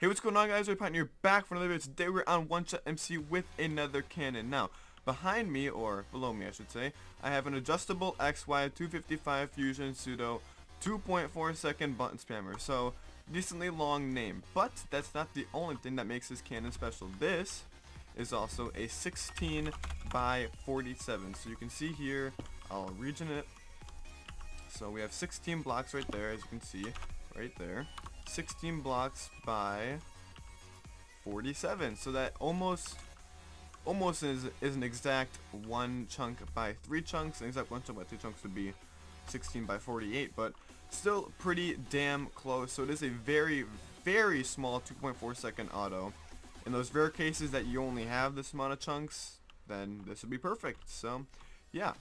Hey, what's going on, guys? We're Pioneer back for another video. Today we're on One Shot MC with another cannon. Now, behind me, or below me I should say, I have an adjustable XY 255 Fusion Pseudo 2.4 second button spammer. So, decently long name. But that's not the only thing that makes this cannon special. This is also a 16 by 47. So you can see here, I'll region it. So we have 16 blocks right there, as you can see, right there. 16 blocks by 47, so that almost is an exact one chunk by 3 chunks. An exact one chunk by 2 chunks would be 16 by 48, but still pretty damn close. So it is a very small 2.4 second auto. In those rare cases that you only have this amount of chunks, then this would be perfect. So yeah,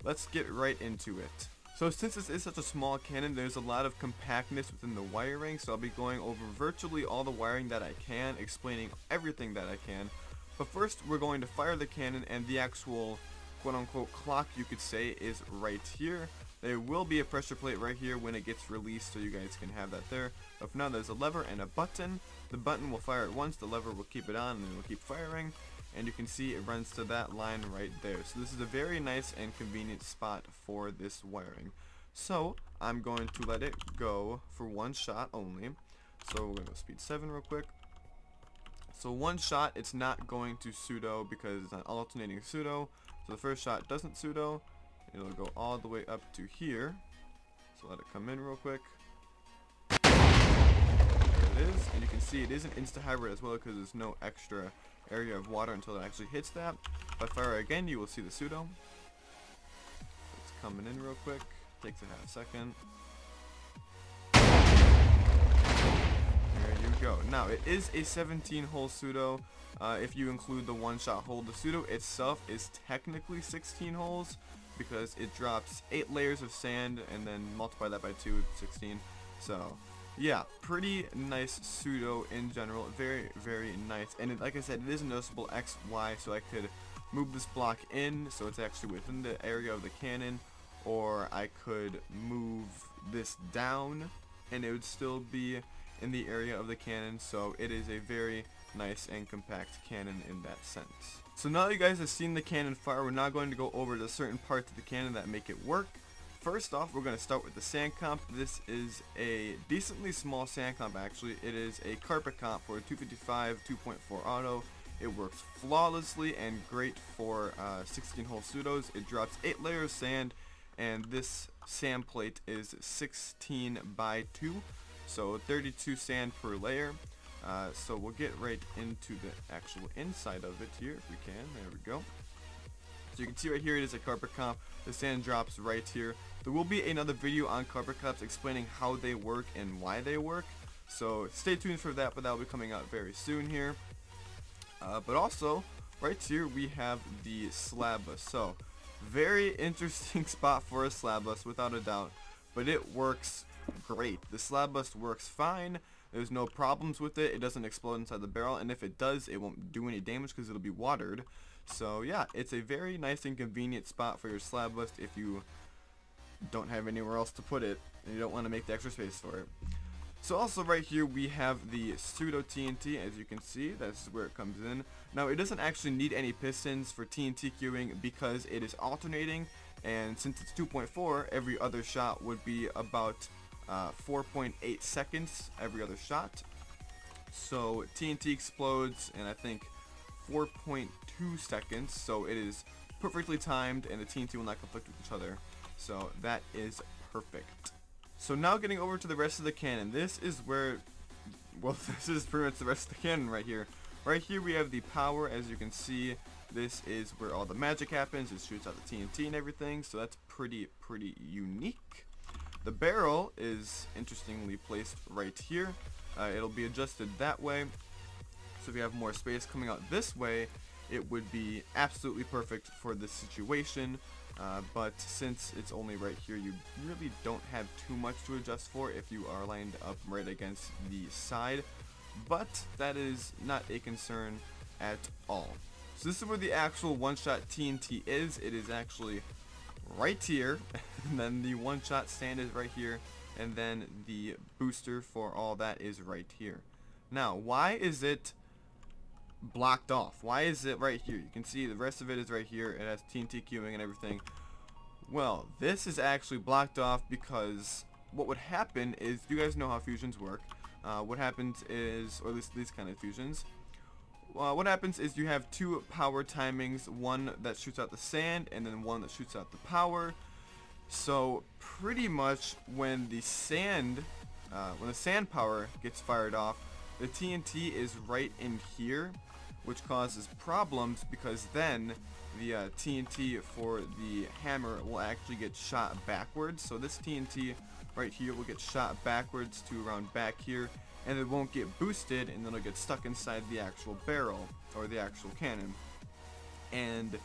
let's get right into it. So since this is such a small cannon, there's a lot of compactness within the wiring, so I'll be going over virtually all the wiring that I can, explaining everything that I can. But first, we're going to fire the cannon, and the actual quote-unquote clock, you could say, is right here. There will be a pressure plate right here when it gets released, so you guys can have that there. But for now, there's a lever and a button. The button will fire at once, the lever will keep it on, and it will keep firing. And you can see it runs to that line right there. So this is a very nice and convenient spot for this wiring. So I'm going to let it go for one shot only. So we're going to go speed 7 real quick. So one shot, it's not going to pseudo because it's an alternating pseudo. So the first shot doesn't pseudo. It'll go all the way up to here. So let it come in real quick. There it is. And you can see it is an insta-hybrid as well because there's no extra area of water until it actually hits that. If I fire again, you will see the pseudo. It's coming in real quick. Takes a half second. There you go. Now it is a 17-hole pseudo. If you include the one-shot hole, the pseudo itself is technically 16 holes because it drops 8 layers of sand and then multiply that by 2, 16. So yeah, pretty nice pseudo in general. Very nice. And like I said, it is a noticeable XY, so I could move this block in so it's actually within the area of the cannon, or I could move this down and it would still be in the area of the cannon. So it is a very nice and compact cannon in that sense. So now you guys have seen the cannon fire, we're now going to go over the certain parts of the cannon that make it work. First off, we're going to start with the sand comp. This is a decently small sand comp actually. It is a carpet comp for a 255 2.4 auto. It works flawlessly and great for 16-hole pseudos. It drops 8 layers of sand, and this sand plate is 16 by 2, so 32 sand per layer. So we'll get right into the actual inside of it here if we can. There we go. So you can see right here it is a carpet comp. The sand drops right here. There will be another video on carpet comps explaining how they work and why they work. So stay tuned for that, but that will be coming out very soon here. But also, right here we have the slab bus. So very interesting spot for a slab bus without a doubt, but it works great. The slab bus works fine. There's no problems with it. It doesn't explode inside the barrel, and if it does, it won't do any damage because it'll be watered. So yeah, it's a very nice and convenient spot for your slab bust if you don't have anywhere else to put it and you don't want to make the extra space for it. So also right here we have the pseudo TNT. As you can see, that's where it comes in. Now it doesn't actually need any pistons for TNT queuing because it is alternating, and since it's 2.4, every other shot would be about 4.8 seconds every other shot. So TNT explodes in I think 4.2 seconds, so it is perfectly timed and the TNT will not conflict with each other. So that is perfect. So now getting over to the rest of the cannon. This is where, well, this is pretty much the rest of the cannon right here. Right here we have the power. As you can see, this is where all the magic happens. It shoots out the TNT and everything, so that's pretty unique. The barrel is interestingly placed right here. It'll be adjusted that way. So if you have more space coming out this way, it would be absolutely perfect for this situation. But since it's only right here, you really don't have too much to adjust for if you are lined up right against the side. But that is not a concern at all. So this is where the actual one-shot TNT is. It is actually right here, and then the one-shot stand is right here, and then the booster for all that is right here. Now, why is it blocked off? Why is it right here? You can see the rest of it is right here. It has TNT queuing and everything. Well, this is actually blocked off because what would happen is, you guys know how fusions work. What happens is, or at least these kind of fusions, what happens is you have two power timings, one that shoots out the sand and then one that shoots out the power. So pretty much when the sand power gets fired off, the TNT is right in here, which causes problems because then the TNT for the hammer will actually get shot backwards. So this TNT right here will get shot backwards to around back here, and it won't get boosted, and then it'll get stuck inside the actual barrel or the actual cannon. And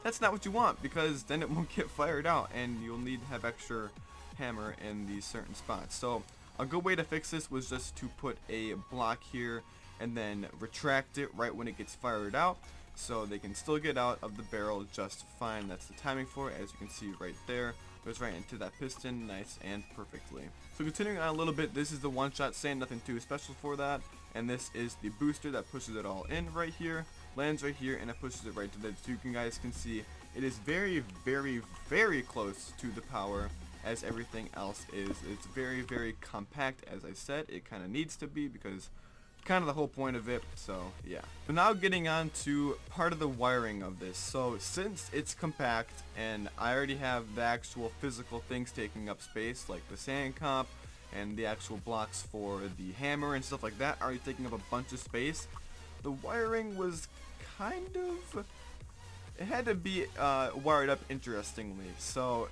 that's not what you want, because then it won't get fired out and you'll need to have extra hammer in these certain spots. So a good way to fix this was just to put a block here and then retract it right when it gets fired out, so they can still get out of the barrel just fine. That's the timing for it, as you can see right there. Goes right into that piston, nice and perfectly. So continuing on a little bit, this is the one-shot sand, nothing too special for that. And this is the booster that pushes it all in right here, lands right here, and it pushes it right to the, so you guys can see it is very, very, very close to the power as everything else is. It's very, very compact, as I said. It kind of needs to be, because kind of the whole point of it. So yeah, but now getting on to part of the wiring of this. So since it's compact and I already have the actual physical things taking up space, like the sand comp and the actual blocks for the hammer and stuff like that already taking up a bunch of space, the wiring was kind of, it had to be wired up interestingly. So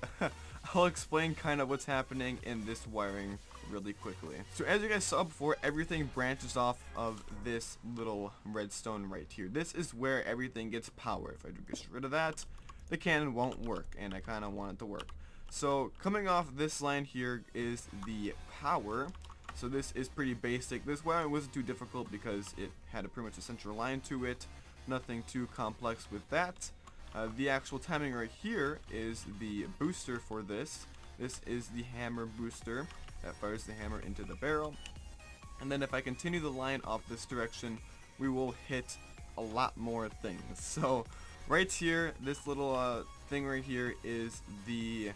I'll explain kind of what's happening in this wiring really quickly. So as you guys saw before, everything branches off of this little redstone right here. This is where everything gets power. If I get rid of that, the cannon won't work, and I kind of want it to work. So coming off this line here is the power. So this is pretty basic. This wiring wasn't too difficult because it had pretty much a central line to it. Nothing too complex with that. The actual timing right here is the booster for this. This is the hammer booster that fires the hammer into the barrel. And then if I continue the line off this direction, we will hit a lot more things. So right here, this little thing right here is the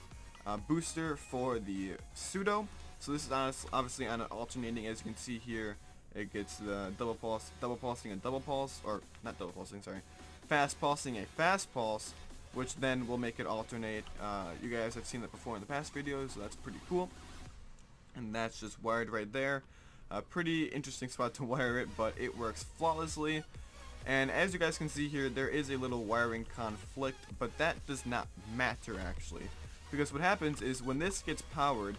booster for the pseudo. So this is obviously on an alternating, as you can see here. It gets the double pulsing a double pulse, or not double pulsing, sorry, fast pulsing a fast pulse, which then will make it alternate. You guys have seen that before in the past videos, so that's pretty cool. And that's just wired right there. A pretty interesting spot to wire it, but it works flawlessly. And as you guys can see here, there is a little wiring conflict, but that does not matter actually, because what happens is when this gets powered,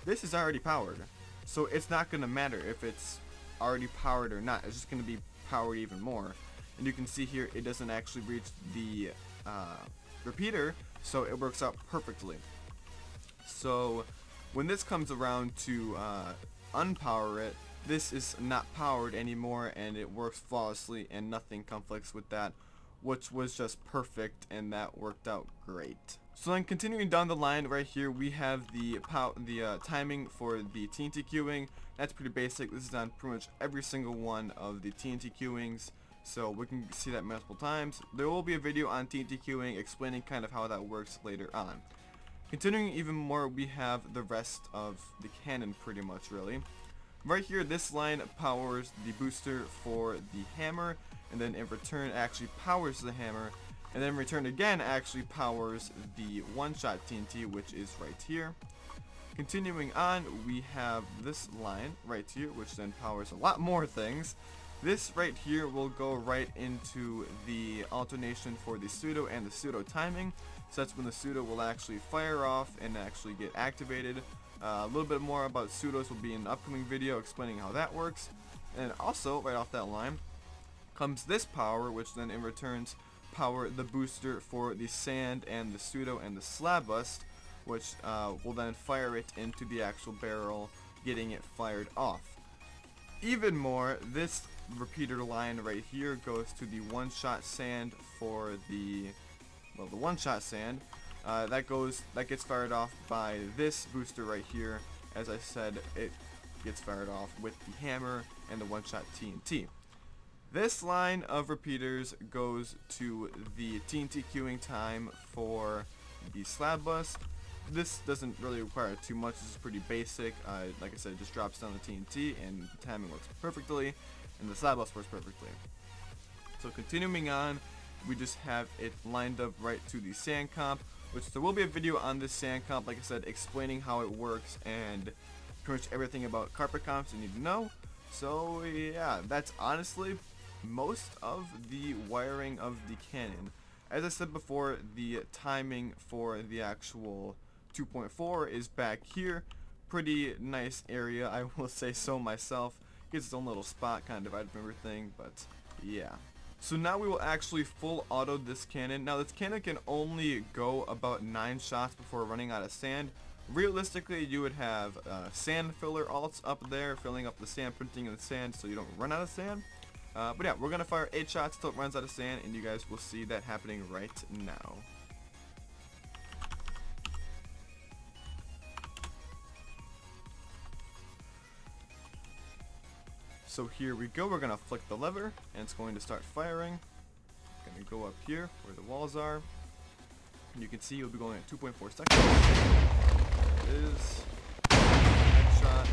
this is already powered, so it's not going to matter if it's already powered or not. It's just going to be powered even more. And you can see here it doesn't actually reach the repeater, so it works out perfectly. So when this comes around to unpower it, this is not powered anymore, and it works flawlessly and nothing conflicts with that, which was just perfect, and that worked out great. So then continuing down the line right here, we have the timing for the TNT queuing. That's pretty basic. This is on pretty much every single one of the TNT queuings, so we can see that multiple times. There will be a video on TNT queuing explaining kind of how that works later on. Continuing even more, we have the rest of the cannon pretty much really. Right here, this line powers the booster for the hammer, and then in return actually powers the hammer, and then in return again actually powers the one-shot TNT, which is right here. Continuing on, we have this line right here, which then powers a lot more things. This right here will go right into the alternation for the pseudo and the pseudo timing. So that's when the pseudo will actually fire off and actually get activated. A little bit more about pseudos will be in an upcoming video explaining how that works. And also, right off that line, comes this power, which then in returns power the booster for the sand and the pseudo and the slab bust, which will then fire it into the actual barrel, getting it fired off. Even more, this repeater line right here goes to the one-shot sand for the, well, the one-shot sand. That gets fired off by this booster right here. As I said, it gets fired off with the hammer and the one-shot TNT. This line of repeaters goes to the TNT queuing time for the slab bust. This doesn't really require too much. This is pretty basic. Like I said, it just drops down the TNT and the timing works perfectly, and the slab bust works perfectly. So continuing on, we just have it lined up right to the sand comp, which there will be a video on this sand comp, like I said, explaining how it works and pretty much everything about carpet comps you need to know. So yeah, that's honestly most of the wiring of the cannon. As I said before, the timing for the actual 2.4 is back here. Pretty nice area, I will say so myself. Gets its own little spot kind of out of everything, but yeah. So now we will actually full auto this cannon. Now this cannon can only go about 9 shots before running out of sand. Realistically, you would have sand filler alts up there, filling up the sand, printing in the sand so you don't run out of sand. But yeah, we're going to fire 8 shots till it runs out of sand, and you guys will see that happening right now. So here we go, we're going to flick the lever, and it's going to start firing. Going to go up here where the walls are. And you can see you'll be going at 2.4 seconds. There it is. Headshot,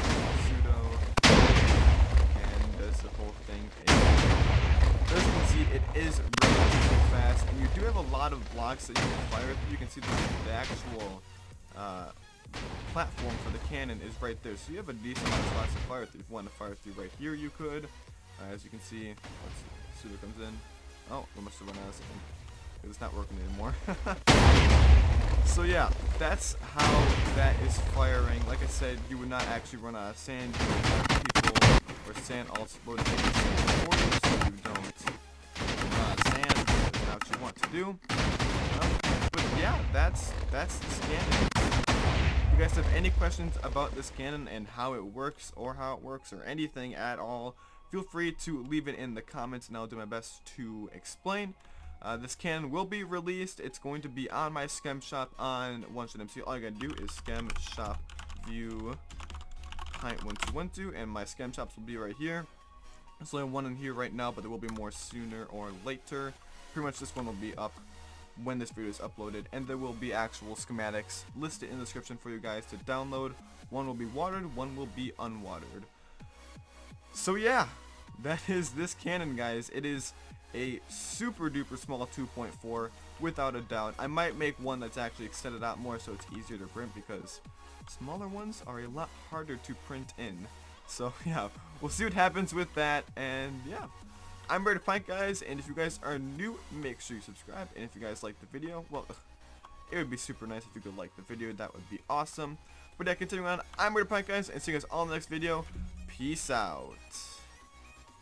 pseudo, and does the whole thing. As you can see, it is relatively fast, and you do have a lot of blocks that you can fire through. You can see the actual platform for the cannon is right there, so you have a decent amount of spots to fire through. If you want to fire through right here, you could. As you can see, pseudo comes in. Oh, we must have run out of something. It's not working anymore. So yeah, that's how that is firing. Like I said, you would not actually run out of sand. You would have people or sand alts loaded in the sand for you, so you don't run out of sand. That's not what you want to do. But yeah, that's this cannon. If you guys have any questions about this cannon and how it works or anything at all, feel free to leave it in the comments and I'll do my best to explain. This cannon will be released. It's going to be on my Schem shop on OneShotMC. All you gotta do is Schem shop view Pint1212, and my Schem shops will be right here. There's only one in here right now, but there will be more sooner or later. Pretty much this one will be up when this video is uploaded, and there will be actual schematics listed in the description for you guys to download. One will be watered, one will be unwatered. So yeah, that is this cannon, guys. It is a super duper small 2.4 without a doubt. I might make one that's actually extended out more so it's easier to print, because smaller ones are a lot harder to print in. So yeah, we'll see what happens with that, and yeah. I'm Raider Pint, guys, and if you guys are new, make sure you subscribe, and if you guys like the video, well, it would be super nice if you could like the video. That would be awesome. But yeah, continuing on, I'm Raider Pint, guys, and see you guys all in the next video. Peace out.